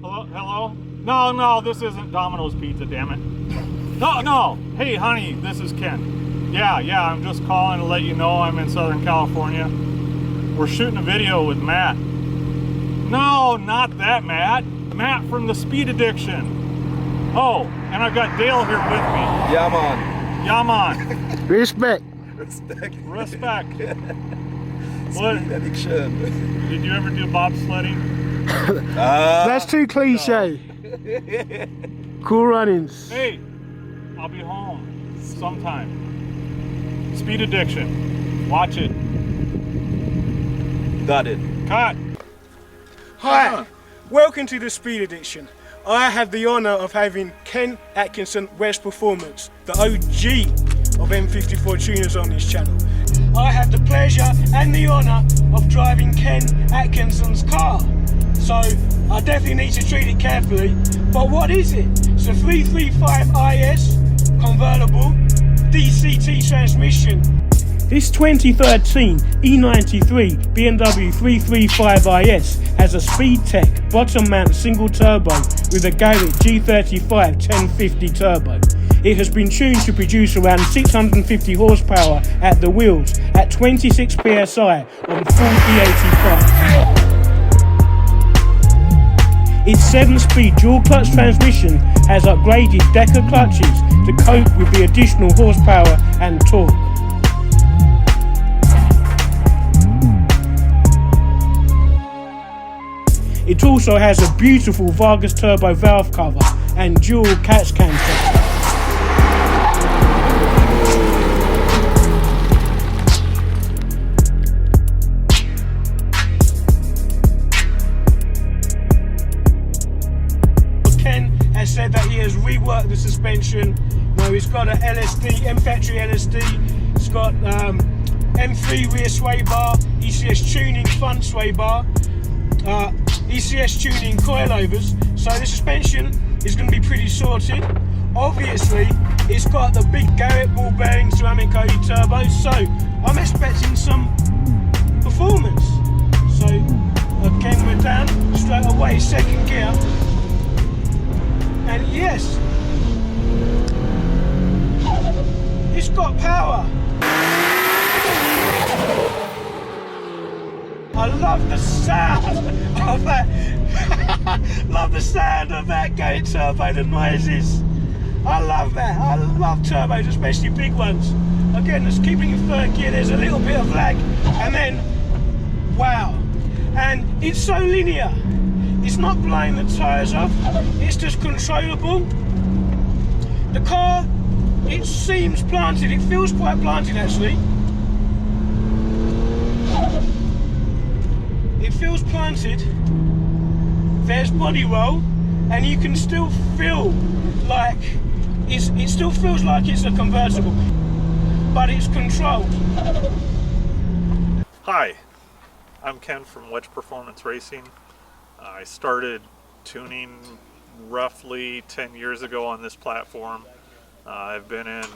Hello? Hello? No, no, this isn't Domino's Pizza, damn it. No, no. Hey, honey, this is Ken. Yeah, I'm just calling to let you know I'm in Southern California. We're shooting a video with Matt. No, not that Matt. Matt from the Speed Addiction. Oh, and I've got Dale here with me. Yeah, man. Yeah, man. Respect. Respect. Speed Addiction. Did you ever do bobsledding? That's too cliche. No. Cool runnings. Hey, I'll be home sometime. Speed Addiction. Watch it. Got it. Cut. Hi, welcome to the Speed Addiction. I have the honour of having Ken Atkinson Wedge Performance, the OG of M54 tuners on this channel. I have the pleasure and the honour of driving Ken Atkinson's car. So I definitely need to treat it carefully. But what is it? It's a 335IS convertible DCT transmission. This 2013 E93 BMW 335iS has a Speedtech bottom mount single turbo with a Garret G35 1050 turbo. It has been tuned to produce around 650 horsepower at the wheels at 26 psi on full E85. Its 7-speed dual clutch transmission has upgraded Decker clutches to cope with the additional horsepower and torque. It also has a beautiful Vargas turbo valve cover and dual catch can setup. Ken has said that he has reworked the suspension. Now he's got an LSD, M factory LSD. It's got M3 rear sway bar, ECS Tuning front sway bar. ECS Tuning Coilovers, so the suspension is going to be pretty sorted. Obviously, it's got the big Garret ball bearing ceramic coated turbos, so I'm expecting some performance. So again, we're down straight away, second gear, and yes, it's got power. I love the sound of that. Love the sound of that Garret turbo, the noises. I love that. I love turbos, especially big ones. Again, it's keeping in third gear. There's a little bit of lag, and then wow. And it's so linear. It's not blowing the tyres off. It's just controllable. The car, it seems planted. It feels quite planted actually. It feels planted, there's body roll, and you can still feel like it still feels like it's a convertible, but it's controlled. Hi, I'm Ken from Wedge Performance Racing. I started tuning roughly 10 years ago on this platform. I've been in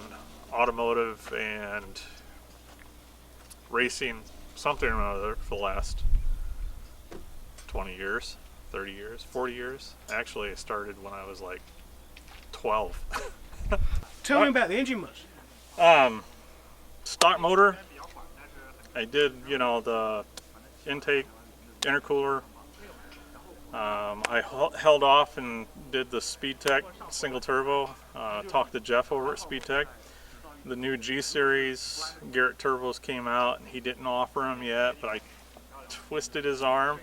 automotive and racing something or another for the last 20 years, 30 years, 40 years. Actually, I started when I was like 12. Tell me about the engine much. Stock motor. I did, the intake, intercooler. I held off and did the Speedtech single turbo. Talked to Jeff over at Speedtech. The new G series Garret turbos came out, and he didn't offer them yet, but I twisted his arm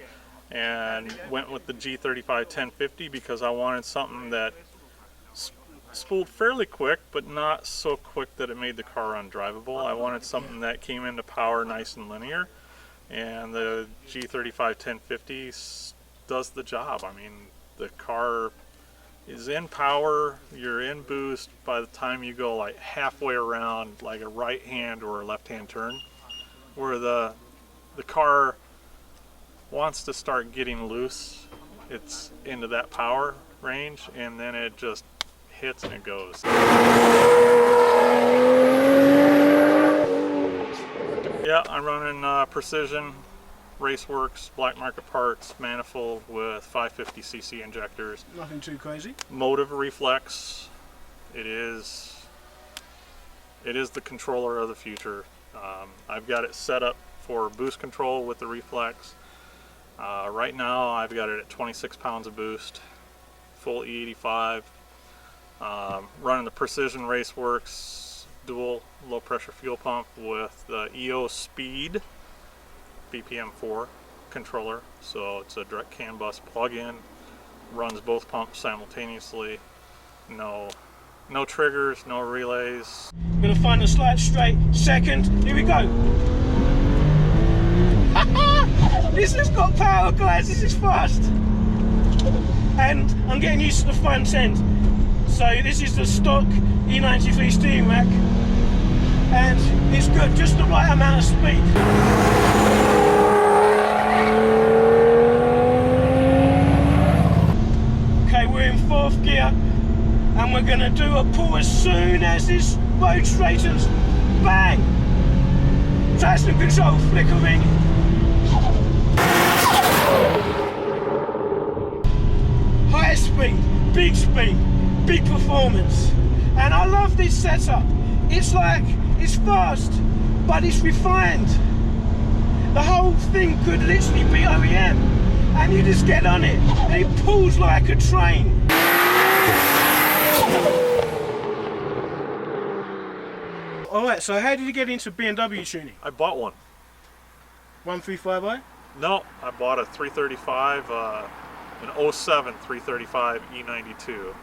and went with the G35 1050 because I wanted something that spooled fairly quick, but not so quick that it made the car undrivable. I wanted something that came into power nice and linear, and the G35 1050 does the job. I mean, the car is in power, you're in boost by the time you go like halfway around like a right hand or a left hand turn, where the car wants to start getting loose. It's into that power range, and then it just hits and it goes. Yeah, I'm running precision Raceworks, black market parts, manifold with 550cc injectors. Nothing too crazy. Motive reflex. It is the controller of the future. I've got it set up for boost control with the reflex. Right now I've got it at 26 pounds of boost, full E85, running the Precision Raceworks dual low pressure fuel pump with the EO Speed BPM 4 controller. So it's a direct CAN bus plug-in, runs both pumps simultaneously. No triggers, no relays. I'm gonna find a slight straight second. Here we go. This has got power, guys. This is fast. And I'm getting used to the front end. So this is the stock E93 steering rack, and it's good, just the right amount of speed. Okay, we're in 4th gear, and we're gonna do a pull as soon as this road straightens. Bang! Traction control flickering. High speed, big performance. And I love this setup. It's fast, but it's refined. The whole thing could literally be OEM, and you just get on it, and it pulls like a train. Alright, so how did you get into BMW tuning? I bought one. 135i? No, I bought a 335, an 07 335 E92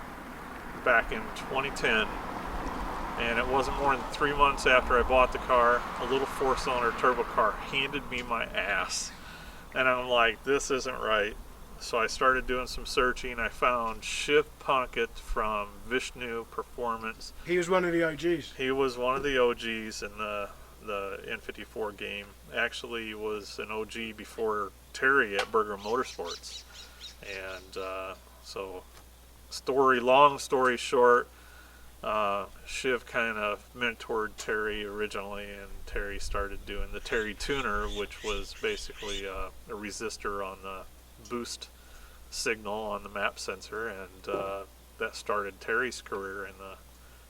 back in 2010, and it wasn't more than 3 months after I bought the car, a little 4-cylinder turbo car handed me my ass, and I'm like, this isn't right. So I started doing some searching. I found Shiv Punkit from Vishnu Performance. He was one of the OGs. He was one of the OGs in the N54 game. Actually, he was an OG before Terry at Berger Motorsports. And so, long story short, Shiv kind of mentored Terry originally, and Terry started doing the Terry Tuner, which was basically a resistor on the boost signal on the map sensor, and that started Terry's career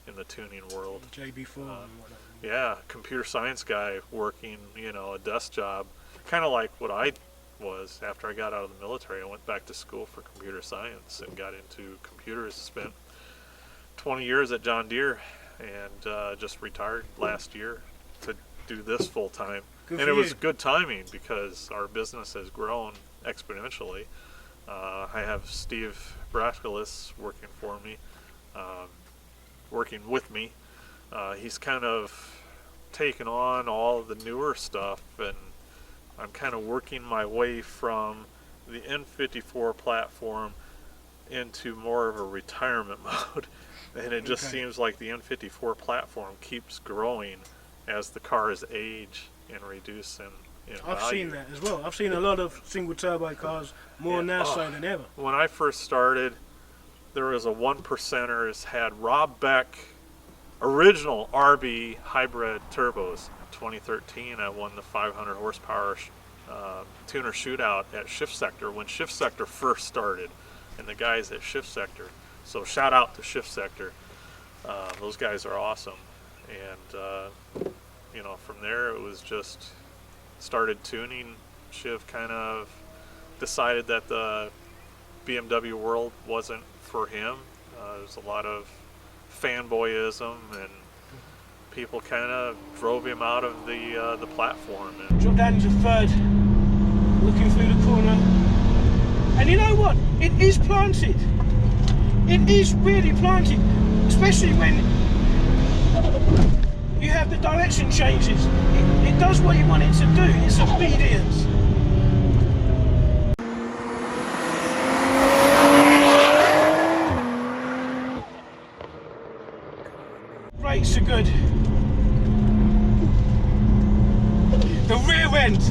in the tuning world. JB4 and whatnot. Yeah, computer science guy working, a desk job, kind of like what I was after I got out of the military. I went back to school for computer science and got into computers. Spent 20 years at John Deere, and just retired last year to do this full time. And it was good timing because our business has grown exponentially. I have Steve Braskelis working for me, working with me. He's kind of taken on all of the newer stuff, and I'm kind of working my way from the N54 platform into more of a retirement mode. And it just seems like the N54 platform keeps growing as the cars age and reduce in I've value. seen that as well. I've seen a lot of single turbo cars more now so than ever. When I first started, there was a 1%ers had Rob Beck original RB hybrid turbos. In 2013, I won the 500 horsepower tuner shootout at Shift Sector when Shift Sector first started, and the guys at Shift Sector. So shout out to Shift Sector. Those guys are awesome. And from there it was just started tuning. Shiv kind of decided that the BMW world wasn't for him. There's a lot of fanboyism, and people kind of drove him out of the platform. And Drop down into 3rd, looking through the corner. And you know what? It is planted. It is really planted, especially when you have the direction changes. It does what you want it to do. It's obedience. Brakes are good. The rear end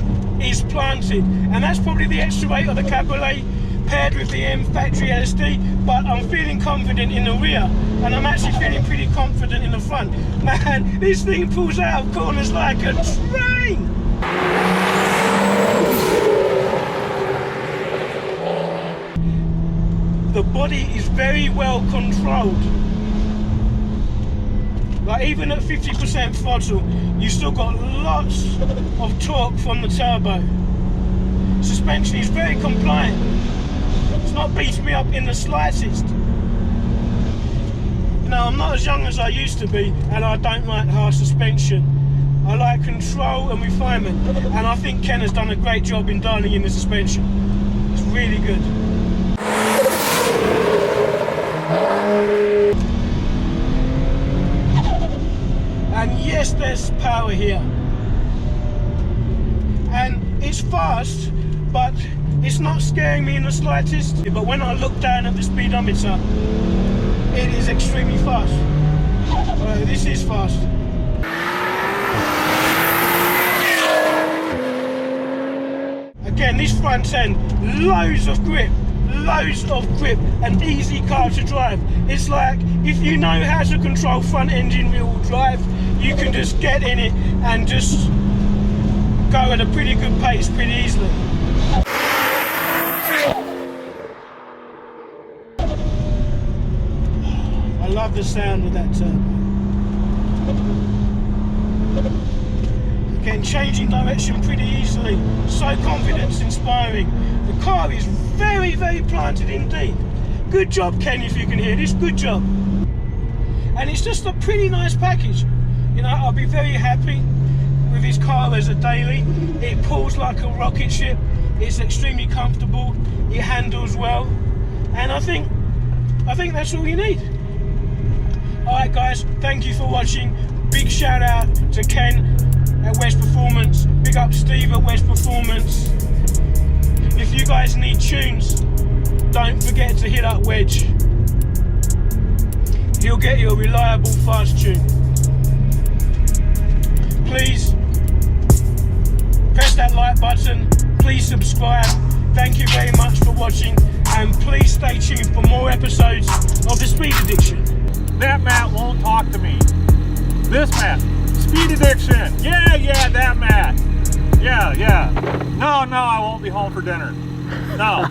is planted, and that's probably the extra weight of the cabriolet paired with the M factory LSD, but I'm feeling confident in the rear, and I'm actually feeling pretty confident in the front. Man, this thing pulls out of corners like a train! the body is very well controlled. Like even at 50% throttle, you still got lots of torque from the turbo. Suspension is very compliant. It's not beating me up in the slightest. Now, I'm not as young as I used to be, and I don't like harsh suspension. I like control and refinement, and I think Ken has done a great job in dialing in the suspension. It's really good. And yes, there's power here. And it's fast, but it's not scaring me in the slightest. But when I look down at the speedometer, it is extremely fast. This is fast. Again, this front end, loads of grip, and easy car to drive. It's like, if you know how to control front engine rear wheel drive, you can just get in it and just go at a pretty good pace pretty easily. I love the sound of that turbo. Again, changing direction pretty easily, so confidence inspiring. The car is very, very planted indeed. Good job, Ken, if you can hear this, good job. And it's just a pretty nice package. You know, I'll be very happy with his car as a daily. It pulls like a rocket ship, it's extremely comfortable, it handles well, and I think that's all you need. Alright guys, thank you for watching. Big shout out to Ken at Wedge Performance. Big up Steve at Wedge Performance. If you guys need tunes, don't forget to hit up Wedge. He'll get you a reliable fast tune. Please press that like button, please subscribe. Thank you very much for watching, and please stay tuned for more episodes of The Speed Addiction. That Matt won't talk to me. This Matt, Speed Addiction. Yeah, that Matt. Yeah. No, I won't be home for dinner. No.